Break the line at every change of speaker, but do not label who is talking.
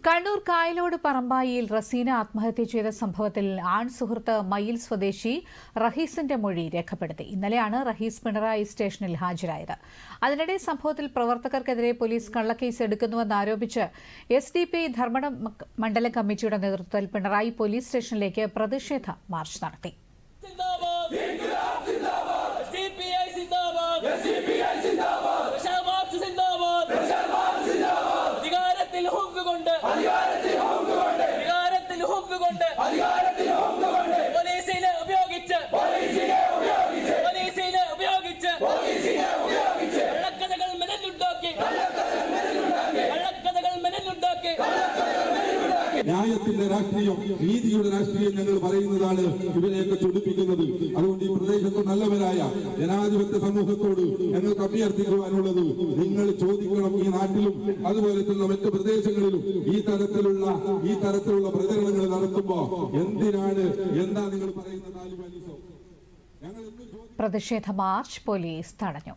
കണ്ണൂർ കായലോട് പറമ്പായിൽ റസീന ആത്മഹത്യ ചെയ്ത സംഭവത്തിൽ ആൺ സുഹൃത്ത് മയിൽ സ്വദേശി റഹീസിന്റെ മൊഴി രേഖപ്പെടുത്തി. ഇന്നലെയാണ് റഹീസ് പിണറായി സ്റ്റേഷനിൽ ഹാജരായത്. അതിനിടെ സംഭവത്തിൽ പ്രവർത്തകർക്കെതിരെ പോലീസ് കള്ളക്കേസ് എടുക്കുന്നുവെന്നാരോപിച്ച് SDPI ധർമ്മടം മണ്ഡലം കമ്മിറ്റിയുടെ നേതൃത്വത്തിൽ പിണറായി പോലീസ് സ്റ്റേഷനിലേക്ക് പ്രതിഷേധ മാർച്ച് നടത്തി.
ന്യായത്തിന്റെ രാഷ്ട്രീയം, നീതിയുടെ രാഷ്ട്രീയം ഞങ്ങൾ പറയുന്നതാണ് ഇവരെയൊക്കെ ചൊടിപ്പിക്കുന്നത്. അതുകൊണ്ട് ഈ പ്രദേശത്ത് നല്ലവരായ ജനാധിപത്യ സമൂഹത്തോട് ഞങ്ങൾക്ക് അഭ്യർത്ഥിക്കുവാനുള്ളത്, നിങ്ങൾ ചോദിക്കണം, ഈ നാട്ടിലും അതുപോലെ തന്നെ മറ്റു പ്രദേശങ്ങളിലും ഈ തരത്തിലുള്ള പ്രചരണങ്ങൾ നടത്തുമ്പോ എന്താ നിങ്ങൾ പറയുന്ന
പ്രതിഷേധ മാർച്ച് പോലീസ് തടഞ്ഞു.